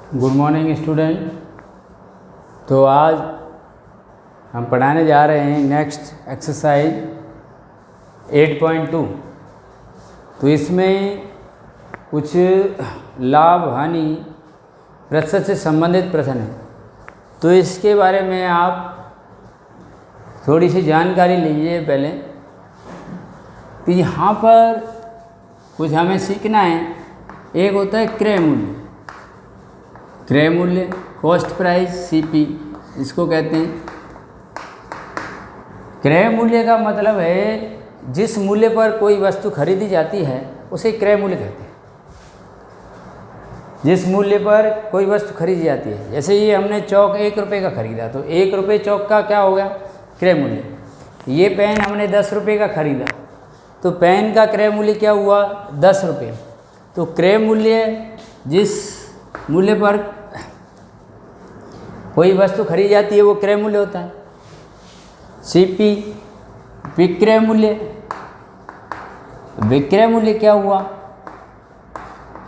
Good morning student. तो आज हम पढ़ाने जा रहे हैं नेक्स्ट एक्सरसाइज 8.2। तो इसमें कुछ लाभ हानि प्रतिशत से संबंधित प्रश्न है। तो इसके बारे में आप थोड़ी सी जानकारी लीजिए पहले। तो यहाँ पर कुछ हमें सीखना है। एक होता है क्रय मूल्य। क्रय मूल्य कॉस्ट प्राइस सीपी इसको कहते हैं। क्रय मूल्य का मतलब है जिस मूल्य पर कोई वस्तु खरीदी जाती है उसे क्रय मूल्य कहते हैं। जिस मूल्य पर कोई वस्तु खरीदी जाती है, जैसे ये हमने चौक 1 रुपये का खरीदा तो 1 रुपये चौक का क्या हो गया? क्रय मूल्य। ये पेन हमने 10 रुपये का खरीदा तो पेन का क्रय मूल्य क्या हुआ? 10 रुपये। तो क्रय मूल्य जिस मूल्य पर कोई वस्तु खरीदी जाती है वो क्रय मूल्य होता है। सीपी विक्रय मूल्य। विक्रय मूल्य क्या हुआ?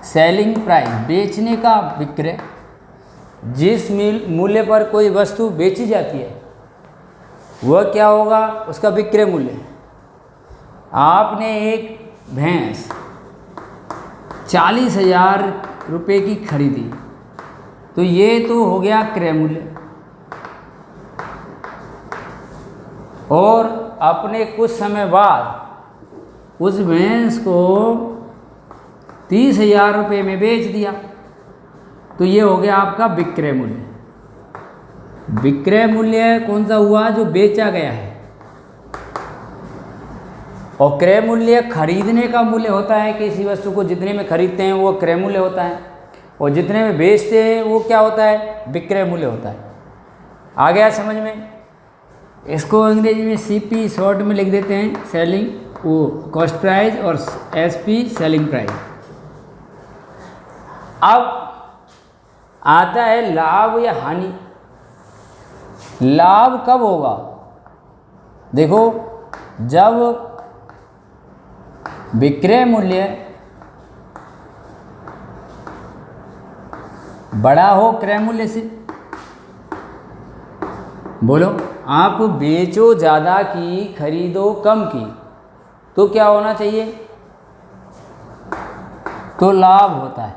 सेलिंग प्राइस, बेचने का विक्रय। जिस मूल्य पर कोई वस्तु बेची जाती है वह क्या होगा? उसका विक्रय मूल्य। आपने एक भैंस 40,000 रुपये की खरीदी तो ये तो हो गया क्रय मूल्य। और अपने कुछ समय बाद उस भैंस को 30,000 रुपये में बेच दिया तो ये हो गया आपका विक्रय मूल्य। विक्रय मूल्य कौन सा हुआ? जो बेचा गया है। और क्रय मूल्य खरीदने का मूल्य होता है। किसी वस्तु को जितने में खरीदते हैं वो क्रय मूल्य होता है और जितने में बेचते हैं वो क्या होता है? विक्रय मूल्य होता है। आ गया समझ में? इसको अंग्रेजी में सीपी शॉर्ट में लिख देते हैं, सेलिंग वो कॉस्ट प्राइस, और एसपी सेलिंग प्राइस। अब आता है लाभ या हानि। लाभ कब होगा? देखो, जब विक्रय मूल्य बड़ा हो क्रय मूल्य से। बोलो, आप बेचो ज़्यादा की खरीदो कम की तो क्या होना चाहिए? तो लाभ होता है।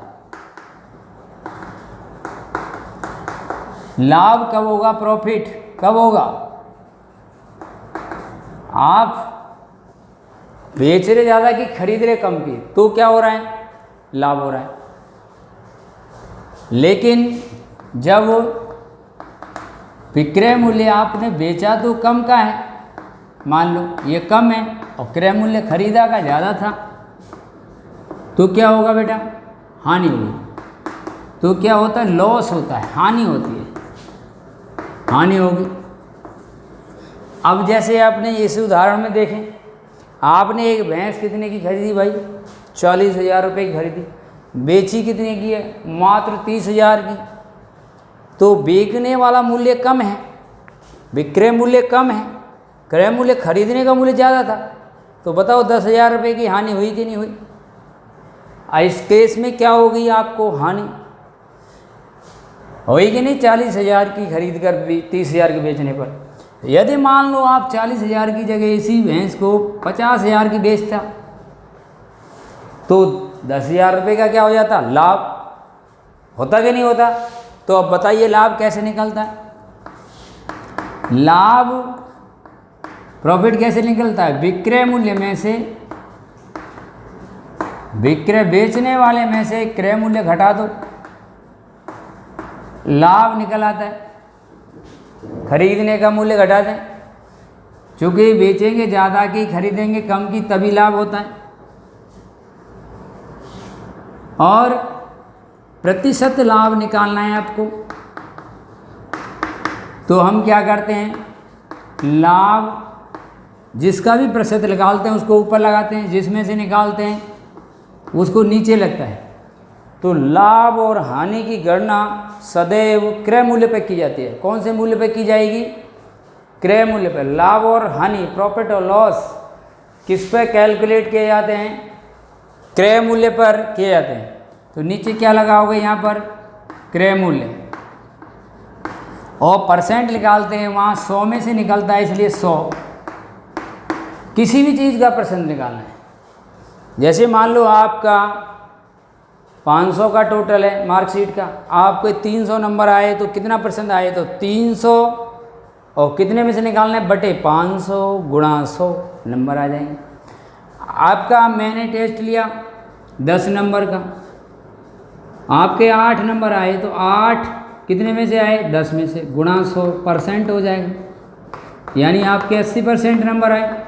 लाभ कब होगा? प्रॉफिट कब होगा? आप बेच रहे ज़्यादा की खरीद रहे कम की तो क्या हो रहा है? लाभ हो रहा है। लेकिन जब विक्रय मूल्य आपने बेचा तो कम का है, मान लो ये कम है और क्रय मूल्य खरीदा का ज़्यादा था तो क्या होगा बेटा? हानि होगी। तो क्या होता है? लॉस होता है, हानि होती है, हानि होगी। अब जैसे आपने इस उदाहरण में देखें, आपने एक भैंस कितने की खरीदी भाई? 40,000 रुपये की खरीदी। बेची कितने की है? मात्र 30,000 की। तो बेचने वाला मूल्य कम है, विक्रय मूल्य कम है, क्रय मूल्य खरीदने का मूल्य ज़्यादा था। तो बताओ 10,000 रुपये की हानि हुई कि नहीं हुई? इस केस में क्या होगी? आपको हानि होगी कि नहीं? 40,000 की खरीद कर 30,000 के बेचने पर। यदि मान लो आप 40,000 की जगह इसी भैंस को 50,000 की बेचता तो 10,000 रुपये का क्या हो जाता? लाभ होता कि नहीं होता? तो अब बताइए लाभ कैसे निकलता है? लाभ प्रॉफिट कैसे निकलता है? विक्रय मूल्य में से, विक्रय बेचने वाले में से क्रय मूल्य घटा दो, लाभ निकल आता है। खरीदने का मूल्य घटा दें, चूँकि बेचेंगे ज़्यादा की खरीदेंगे कम की तभी लाभ होता है। और प्रतिशत लाभ निकालना है आपको तो हम क्या करते हैं? लाभ जिसका भी प्रतिशत निकालते हैं उसको ऊपर लगाते हैं, जिसमें से निकालते हैं उसको नीचे लगता है। तो लाभ और हानि की गणना सदैव क्रय मूल्य पर की जाती है। कौन से मूल्य पर की जाएगी? क्रय मूल्य पर। लाभ और हानि, प्रॉफिट और लॉस किस पर कैलकुलेट किए जाते हैं? क्रय मूल्य पर किए जाते हैं। तो नीचे क्या लगा होगा? यहाँ पर क्रय मूल्य, और परसेंट निकालते हैं वहाँ 100 में से निकलता है, इसलिए 100। किसी भी चीज़ का परसेंट निकालना है। जैसे मान लो आपका 500 का टोटल है मार्कशीट का, आपको 300 नंबर आए तो कितना परसेंट आए, तो 300, और कितने में से निकालना है, बटे 500 गुणा 100 नंबर आ जाएंगे। आपका मैंने टेस्ट लिया 10 नंबर का, आपके 8 नंबर आए तो 8 कितने में से आए, 10 में से, गुणा 100 परसेंट हो जाएगा, यानी आपके 80% नंबर आए।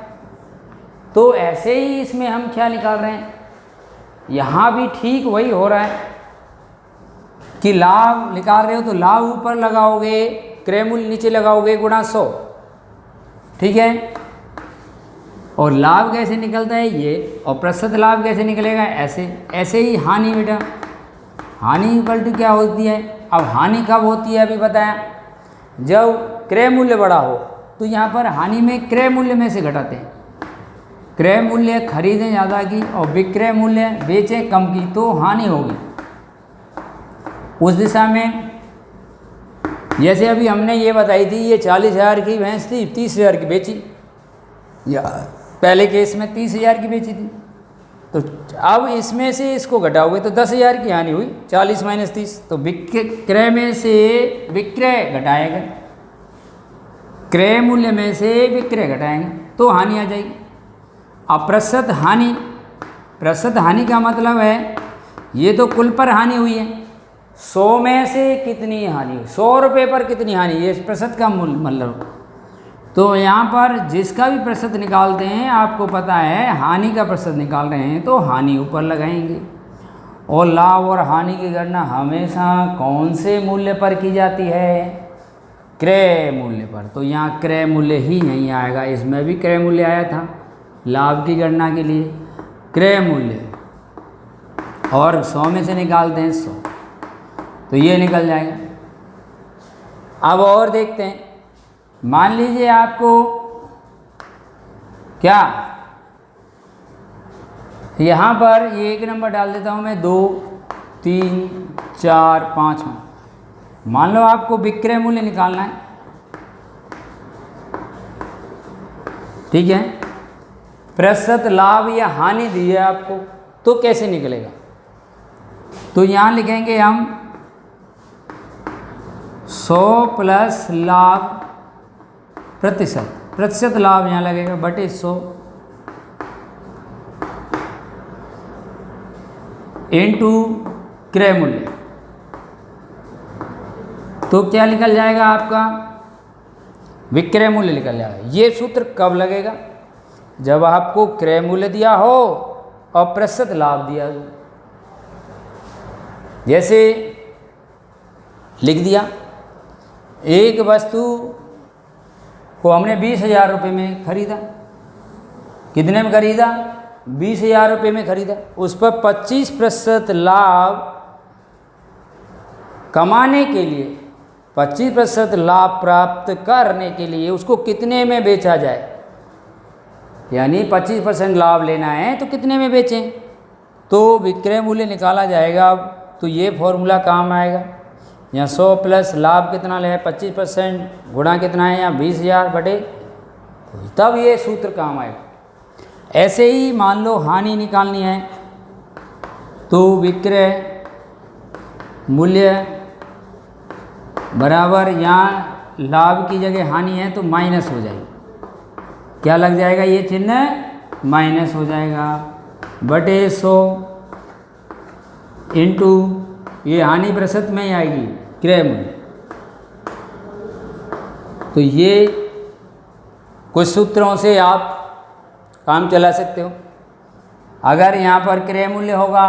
तो ऐसे ही इसमें हम क्या निकाल रहे हैं, यहाँ भी ठीक वही हो रहा है कि लाभ निकाल रहे हो तो लाभ ऊपर लगाओगे, क्रय मूल्य नीचे लगाओगे, गुणा 100, ठीक है। और लाभ कैसे निकलता है ये, और प्रतिशत लाभ कैसे निकलेगा, ऐसे। ऐसे ही हानि बेटा, हानि इक्वल टू क्या होती है, अब हानि कब होती है अभी बताया, जब क्रय मूल्य बड़ा हो। तो यहाँ पर हानि में क्रय मूल्य में से घटाते हैं, क्रय मूल्य खरीदें ज़्यादा की और विक्रय मूल्य बेचें कम की, तो हानि होगी। उस दिशा में जैसे अभी हमने ये बताई थी, ये 40,000 की भैंस थी, 30,000 की बेची, या पहले केस में 30,000 की बेची थी, तो अब इसमें से इसको घटाओगे तो 10,000 की हानि हुई, 40 माइनस 30, तो क्रय में से विक्रय घटाएगा, क्रय मूल्य में से विक्रय घटाएंगे तो हानि आ जाएगी। अब प्रतिशत हानि, प्रतिशत हानि का मतलब है ये तो कुल पर हानि हुई है, 100 में से कितनी हानि हुई, 100 रुपये पर कितनी हानि, ये प्रतिशत का मूल्य मतलब। तो यहाँ पर जिसका भी प्रतिशत निकालते हैं, आपको पता है हानि का प्रतिशत निकाल रहे हैं तो हानि ऊपर लगाएंगे। और लाभ और हानि की गणना हमेशा कौन से मूल्य पर की जाती है, क्रय मूल्य पर। तो यहाँ क्रय मूल्य ही नहीं आएगा, इसमें भी क्रय मूल्य आया था लाभ की गणना के लिए, क्रय मूल्य, और 100 में से निकालते हैं 100, तो ये निकल जाएगा। अब और देखते हैं, मान लीजिए आपको क्या, यहाँ पर ये 1 नंबर डाल देता हूँ मैं, 2, 3, 4, 5 में। मान लो आपको विक्रय मूल्य निकालना है, ठीक है, प्रतिशत लाभ या हानि दी है आपको, तो कैसे निकलेगा, तो यहाँ लिखेंगे हम 100 प्लस लाभ प्रतिशत, प्रतिशत लाभ यहाँ लगेगा बटे 100 इंटू क्रय मूल्य, तो क्या निकल जाएगा आपका, विक्रय मूल्य निकल जाएगा। ये सूत्र कब लगेगा, जब आपको क्रय मूल्य दिया हो और प्रतिशत लाभ दिया हो। जैसे लिख दिया, एक वस्तु को हमने 20,000 रुपये में खरीदा, कितने में खरीदा, 20,000 रुपये में खरीदा, उस पर 25% लाभ कमाने के लिए, 25% लाभ प्राप्त करने के लिए उसको कितने में बेचा जाए, यानी 25% लाभ लेना है तो कितने में बेचें, तो विक्रय मूल्य निकाला जाएगा। अब तो ये फॉर्मूला काम आएगा, यहाँ 100 प्लस लाभ कितना ले, 25% गुणा कितना है, यहाँ 20,000 बटे, तब ये सूत्र काम आएगा। ऐसे ही मान लो हानि निकालनी है, तो विक्रय मूल्य बराबर, यहाँ लाभ की जगह हानि है तो माइनस हो जाएगी, क्या लग जाएगा, ये चिन्ह माइनस हो जाएगा, बटे 100 इंटू, ये हानि प्रतिशत में ही आएगी, क्रय मूल्य। तो ये कुछ सूत्रों से आप काम चला सकते हो। अगर यहाँ पर क्रय मूल्य होगा,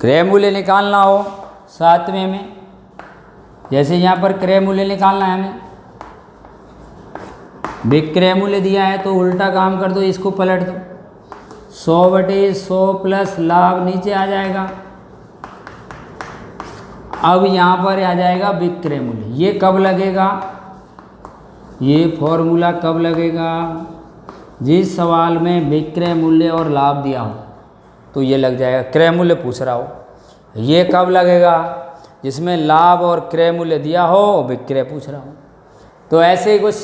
क्रय मूल्य निकालना हो 7वें में, जैसे यहाँ पर क्रय मूल्य निकालना है हमें, विक्रय मूल्य दिया है तो उल्टा काम कर दो, इसको पलट दो, 100 बटे 100 प्लस लाभ नीचे आ जाएगा। अब यहाँ पर आ जाएगा विक्रय मूल्य, ये कब लगेगा, ये फॉर्मूला कब लगेगा, जिस सवाल में विक्रय मूल्य और लाभ दिया हो तो ये लग जाएगा। क्रय मूल्य पूछ रहा हो ये कब लगेगा? जिसमें लाभ और क्रय मूल्य दिया हो, विक्रय पूछ रहा हूँ। तो ऐसे ही कुछ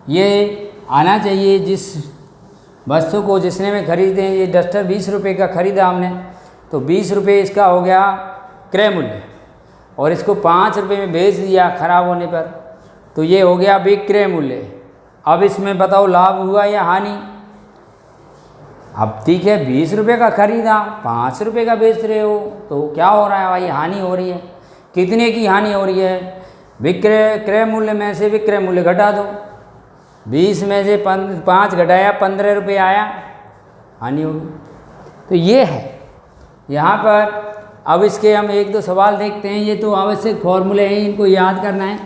ये आना चाहिए। जिस वस्तु को जिसने में खरीदे, ये डस्टर 20 रुपये का खरीदा हमने, तो 20 रुपये इसका हो गया क्रय मूल्य, और इसको 5 रुपये में बेच दिया खराब होने पर, तो ये हो गया विक्रय मूल्य। अब इसमें बताओ लाभ हुआ या हानि? अब ठीक है, 20 रुपये का खरीदा, 5 रुपये का बेच रहे हो, तो क्या हो रहा है भाई? हानि हो रही है। कितने की हानि हो रही है? विक्रय क्रय मूल्य में से विक्रय मूल्य घटा दो, 20 में से 5 घटाया, 15 रुपये आया, हानि होगी। तो ये है यहाँ पर। अब इसके हम 1-2 सवाल देखते हैं। ये तो आवश्यक फॉर्मूले हैं, इनको याद करना है।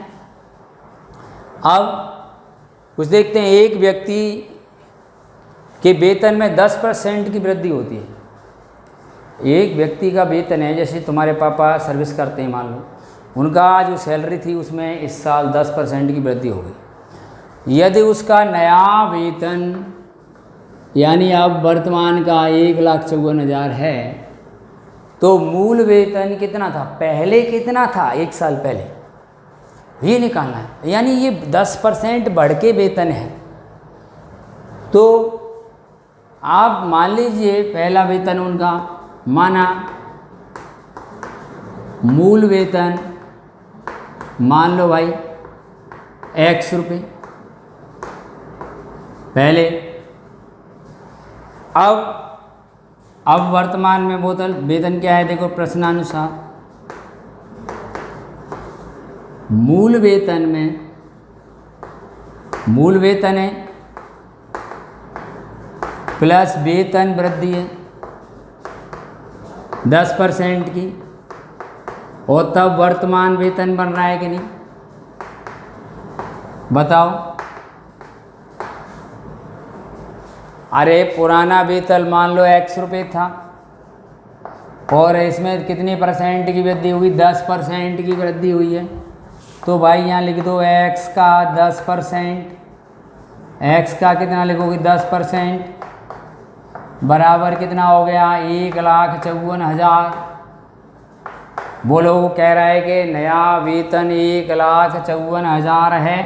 अब कुछ देखते हैं। एक व्यक्ति के वेतन में 10% की वृद्धि होती है। एक व्यक्ति का वेतन है, जैसे तुम्हारे पापा सर्विस करते हैं मान लो, उनका जो सैलरी थी उसमें इस साल 10% की वृद्धि हो गई। यदि उसका नया वेतन यानी अब वर्तमान का 1,54,000 है, तो मूल वेतन कितना था? पहले कितना था? 1 साल पहले, ये निकालना है। यानी ये 10% बढ़ के वेतन है। तो आप मान लीजिए पहला वेतन उनका माना, मूल वेतन मान लो भाई X रुपये पहले। अब वर्तमान में वेतन क्या है? देखो प्रश्नानुसार मूल वेतन में, मूल वेतन है प्लस वेतन वृद्धि है 10% की, और तब वर्तमान वेतन बन रहा है कि नहीं? बताओ। अरे पुराना वेतन मान लो X रुपये था, और इसमें कितनी % की वृद्धि हुई? 10% की वृद्धि हुई है। तो भाई यहाँ लिख दो X का 10%, X का कितना लिखोगे? 10% बराबर कितना हो गया? 1,54,000। बोलो, वो कह रहा है कि नया वेतन 1,54,000 है।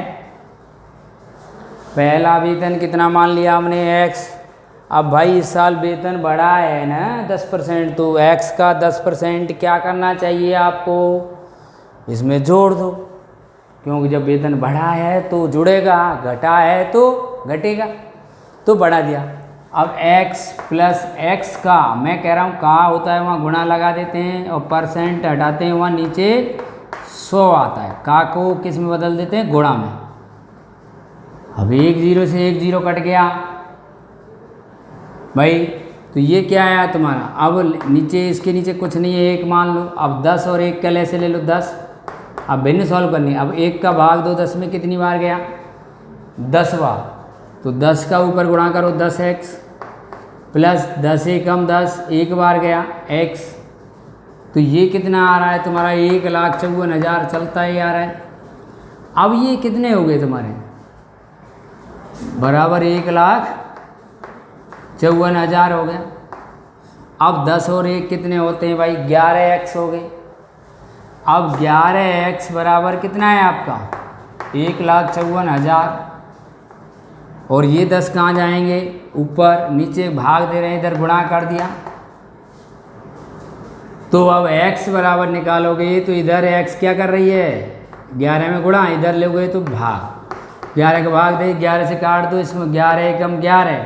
पहला वेतन कितना मान लिया हमने? X। अब भाई इस साल वेतन बढ़ा है ना 10%, तो X का 10% क्या करना चाहिए आपको? इसमें जोड़ दो, क्योंकि जब वेतन बढ़ा है तो जुड़ेगा, घटा है तो घटेगा, तो बढ़ा दिया। अब X प्लस X का, मैं कह रहा हूँ का होता है वहाँ गुणा लगा देते हैं, और % हटाते हैं, वहाँ नीचे 100 आता है। का को किस में बदल देते हैं? गुणा में। अब 1 0 से 1 0 कट गया भाई, तो ये क्या आया तुम्हारा? अब नीचे, इसके नीचे कुछ नहीं है, 1 मान लो। अब 10 और 1 का ऐसे ले लो 10। अब भिन्न सॉल्व करनी है। अब 1 का भाग दो 10 में, कितनी बार गया? 10 बार। तो 10 का ऊपर गुणा करो 10x प्लस 10 एकम 10, 1 बार गया x। तो ये कितना आ रहा है तुम्हारा? 1,54,000 चलता ही आ रहा है। अब ये कितने हो गए तुम्हारे? बराबर 1,54,000 हो गया। अब 10 और 1 कितने होते हैं भाई? 11x हो गए। अब 11x बराबर कितना है आपका? 1,54,000। और ये 10 कहाँ जाएंगे? ऊपर। नीचे भाग दे रहे हैं, इधर गुणा कर दिया। तो अब x बराबर निकालोगे तो इधर x क्या कर रही है? 11 में गुणा, इधर लोगे तो भाग। 11 का भाग दे, 11 से काट दो, इसमें 11 एकम 11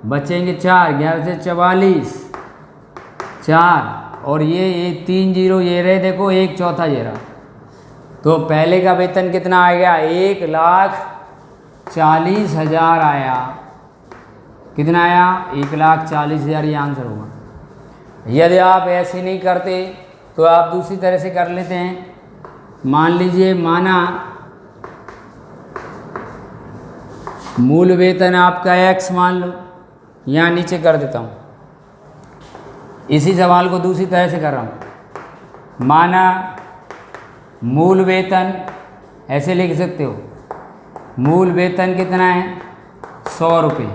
बचेंगे 4, 11 से 44 4, और ये 3 0 ये रहे, देखो 1 चौथा ये रहा। तो पहले का वेतन कितना आ गया? 1,40,000 आया। कितना आया? 1,40,000, ये आंसर होगा। यदि आप ऐसे नहीं करते तो आप दूसरी तरह से कर लेते हैं। मान लीजिए, माना मूल वेतन आपका x मान लो, यहाँ नीचे कर देता हूँ। इसी सवाल को दूसरी तरह से कर रहा हूँ। माना मूल वेतन, ऐसे लिख सकते हो, मूल वेतन कितना है? 100 रुपये।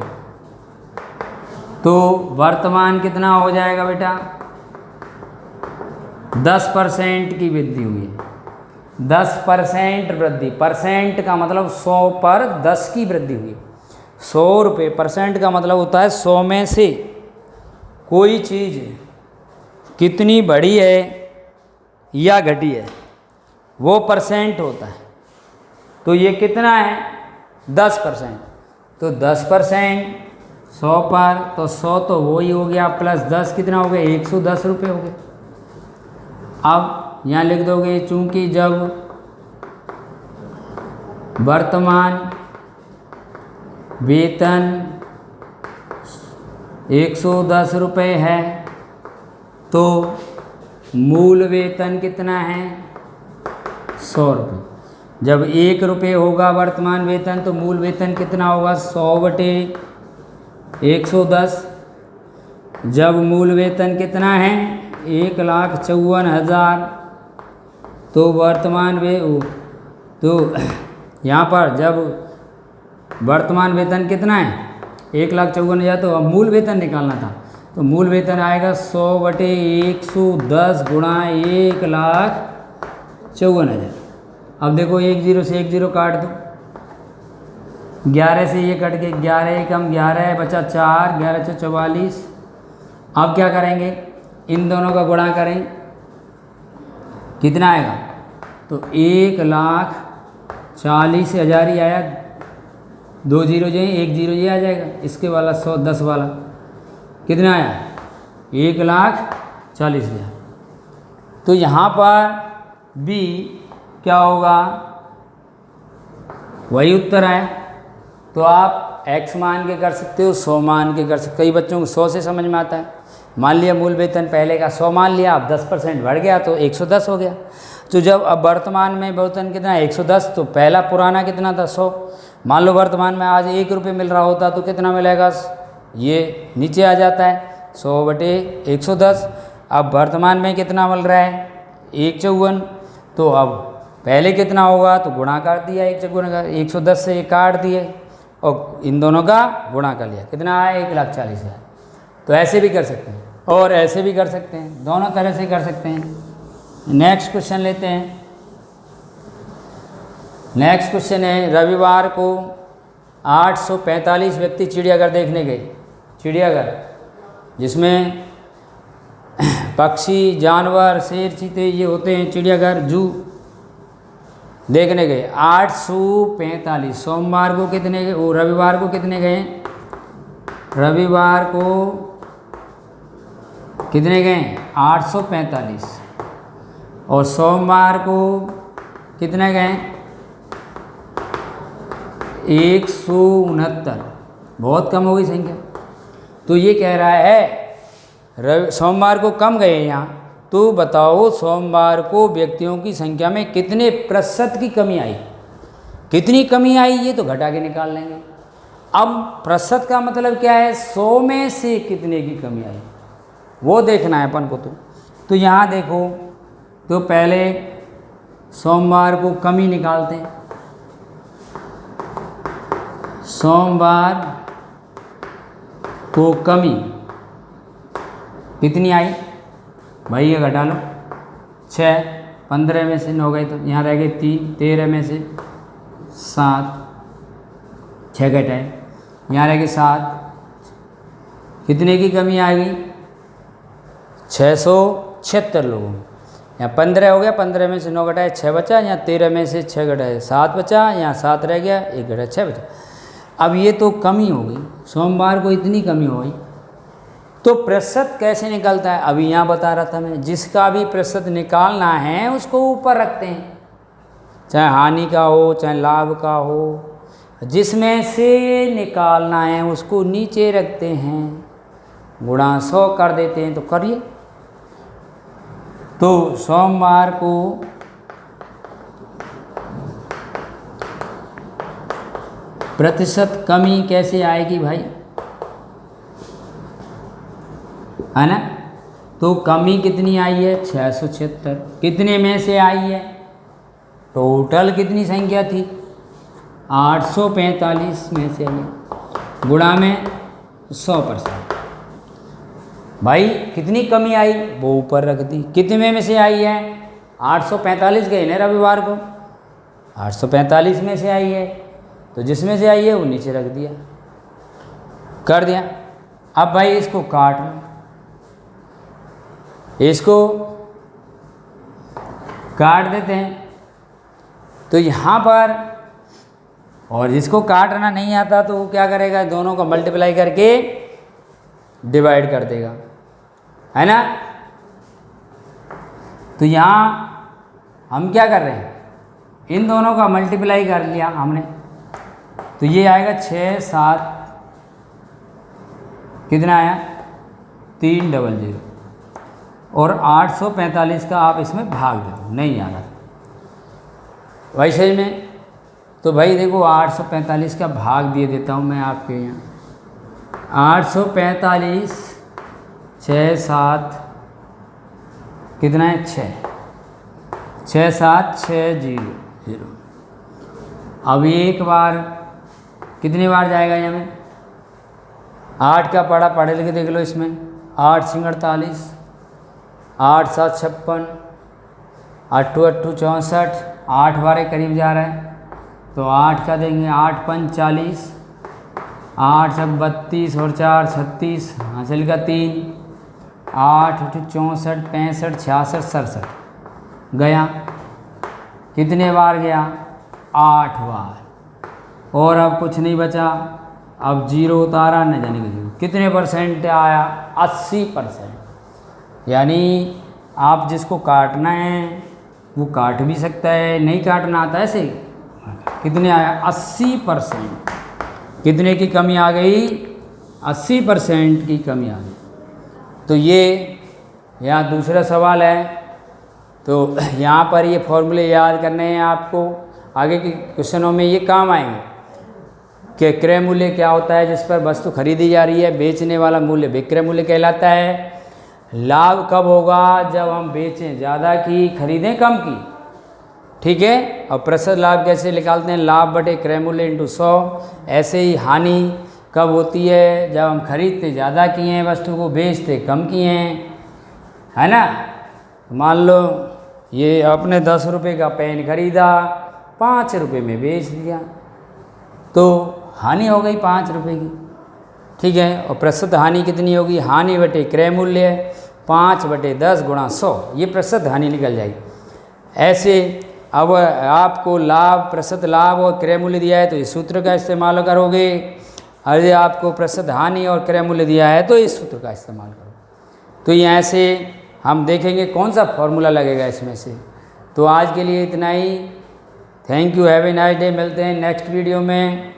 तो वर्तमान कितना हो जाएगा बेटा? 10% की वृद्धि हुई है। 10% वृद्धि, परसेंट का मतलब 100 पर 10 की वृद्धि हुई। 100 रुपये, परसेंट का मतलब होता है 100 में से कोई चीज़ कितनी बढ़ी है या घटी है, वो परसेंट होता है। तो ये कितना है? 10%। तो 10% 100 पर, तो 100 तो वो ही हो गया, प्लस 10 कितना हो गया? 110 रुपये हो गए। अब यहाँ लिख दोगे, चूंकि जब वर्तमान वेतन 110 रुपये है तो मूल वेतन कितना है? 100 रुपये। जब 1 रुपये होगा वर्तमान वेतन तो मूल वेतन कितना होगा? 100/110। जब मूल वेतन कितना है? 1,54,000, तो वर्तमान तो यहाँ पर जब वर्तमान वेतन कितना है? 1,54,000, तो अब मूल वेतन निकालना था, तो मूल वेतन आएगा 100/110 गुणा 1,54,000। अब देखो 1 0 से 1 0 काट दो, 11 से ये कट के 11 कम 11 बचा 4, 11 से 44। अब क्या करेंगे? इन दोनों का गुणा करें, कितना आएगा? तो 1,40,000 ही आया। 2 0 जो 1 0 ये आ जाएगा, इसके वाला 110 वाला कितना आया? 1,40,000। तो यहाँ पर भी क्या होगा? वही उत्तर आया। तो आप x मान के कर सकते हो, 100 मान के कर सकते हो। कई बच्चों को 100 से समझ में आता है। मान लिया मूल वेतन पहले का 100 मान लिया, अब 10% बढ़ गया तो 110 हो गया। तो जब अब वर्तमान में वेतन कितना है? 110, तो पहला पुराना कितना था? 100। मान लो वर्तमान में आज 1 रुपये मिल रहा होता तो कितना मिलेगा? ये नीचे आ जाता है 100/110। अब वर्तमान में कितना मिल रहा है? 1,54। तो अब पहले कितना होगा? तो गुणा कर दिया 110 से काट दिए और इन दोनों का गुणा कर लिया, कितना आया? 1,40,000। तो ऐसे भी कर सकते हैं और ऐसे भी कर सकते हैं, दोनों तरह से कर सकते हैं। नेक्स्ट क्वेश्चन लेते हैं। नेक्स्ट क्वेश्चन है, रविवार को 845 व्यक्ति चिड़ियाघर देखने गए। चिड़ियाघर जिसमें पक्षी, जानवर, शेर, चीते ये होते हैं, चिड़ियाघर जू देखने गए। 845। सोमवार को कितने गए? वो रविवार को कितने गए? रविवार को कितने गए? 845। और सोमवार को कितने गए? 169। बहुत कम हो गई संख्या। तो ये कह रहा है सोमवार को कम गए यहाँ, तो बताओ सोमवार को व्यक्तियों की संख्या में कितने प्रतिशत की कमी आई? कितनी कमी आई ये तो घटा के निकाल लेंगे। अब प्रतिशत का मतलब क्या है? 100 में से कितने की कमी आई वो देखना है अपन को। तो यहाँ देखो, तो पहले सोमवार को कमी निकालते हैं। सोमवार को कमी कितनी आई भाई? ये घटा लो, 6, 15 में से 9 गए तो यहाँ रह गए 3, 13 में से 7, 6 घटाए, यहाँ रह गए 7। कितने की कमी आ गई? 676 लोगों में। यहाँ 15 हो गया, 15 में से 9 घटाए 6 बचा, यहाँ 13 में से 6 घटाए 7 बचा, यहाँ 7 रह गया, 1 घटाए 6 बचा। अब ये तो कमी हो गई, सोमवार को इतनी कमी हो गई। तो प्रतिशत कैसे निकलता है? अभी यहाँ बता रहा था मैं, जिसका भी प्रतिशत निकालना है उसको ऊपर रखते हैं, चाहे हानि का हो चाहे लाभ का हो, जिसमें से निकालना है उसको नीचे रखते हैं, गुणा 100 कर देते हैं। तो करिए। तो सोमवार को प्रतिशत कमी कैसे आएगी भाई? है ना? तो कमी कितनी आई है? 676। कितने में से आई है? टोटल कितनी संख्या थी? 845 में से आई है, गुणा में 100%। भाई कितनी कमी आई वो ऊपर रख दी। कितने में से आई है? 845 गई ना रविवार को, 845 में से आई है, तो जिसमें से आई है वो नीचे रख दिया, कर दिया। अब भाई इसको काट लो, इसको काट देते हैं। तो यहाँ पर, और जिसको काटना नहीं आता तो वो क्या करेगा, दोनों को मल्टीप्लाई करके डिवाइड कर देगा, है ना। तो यहाँ हम क्या कर रहे हैं, इन दोनों का मल्टीप्लाई कर लिया हमने, तो ये आएगा 6 7, कितना आया 300, और 845 का आप इसमें भाग दे दो, नहीं आना वैसे में। तो भाई देखो 845 का भाग दिए देता हूँ मैं आपके यहाँ, 845 6 7 कितना है 6 6 7 6 0 0। अब एक बार कितनी बार जाएगा यहाँ में, 8 का पढ़ा पढ़े लिखे देख लो इसमें, 8 सिंग 48, 8 7 56, 8 8 64, 8 बारह करीब जा रहा है, तो 8 का देंगे 8 5 40, 8 सब 32 और 4 36, हासिल का 3, 8 8 64 65 66 67 गया। कितने बार गया, 8 बार। और अब कुछ नहीं बचा, अब 0 उतारा न जाने का 0, कितने परसेंट आया, 80%। यानी आप जिसको काटना है वो काट भी सकता है, नहीं काटना आता ऐसे। कितने आया, 80%। कितने की कमी आ गई, 80% की कमी आ गई। तो ये यहाँ दूसरा सवाल है, तो यहाँ पर ये फॉर्मूले याद करने हैं आपको, आगे के क्वेश्चनों में ये काम आएंगे कि क्रय मूल्य क्या होता है, जिस पर वस्तु खरीदी जा रही है, बेचने वाला मूल्य विक्रय मूल्य कहलाता है। लाभ कब होगा, जब हम बेचें ज़्यादा की, खरीदें कम की, ठीक है। और प्रतिशत लाभ कैसे निकालते हैं, लाभ बटे क्रय मूल्य इंटू 100। ऐसे ही हानि कब होती है, जब हम खरीदते ज़्यादा किए हैं वस्तु को, बेचते कम किए हैं, है ना। मान लो ये आपने 10 रुपये का पेन खरीदा, 5 रुपये में बेच दिया, तो हानि हो गई 5 रुपये की, ठीक है। और प्रतिशत हानि कितनी होगी, हानि बटे क्रय मूल्य 5/10 गुणा 100, ये प्रतिशत हानि निकल जाएगी। ऐसे अब आपको लाभ, प्रतिशत लाभ और क्रय मूल्य दिया है तो इस सूत्र का इस्तेमाल करोगे, अरे आपको प्रतिशत हानि और क्रय मूल्य दिया है तो इस सूत्र का इस्तेमाल करो। तो यहाँ से हम देखेंगे कौन सा फॉर्मूला लगेगा इसमें से। तो आज के लिए इतना ही। Thank you, have a nice day. मिलते हैं नेक्स्ट वीडियो में।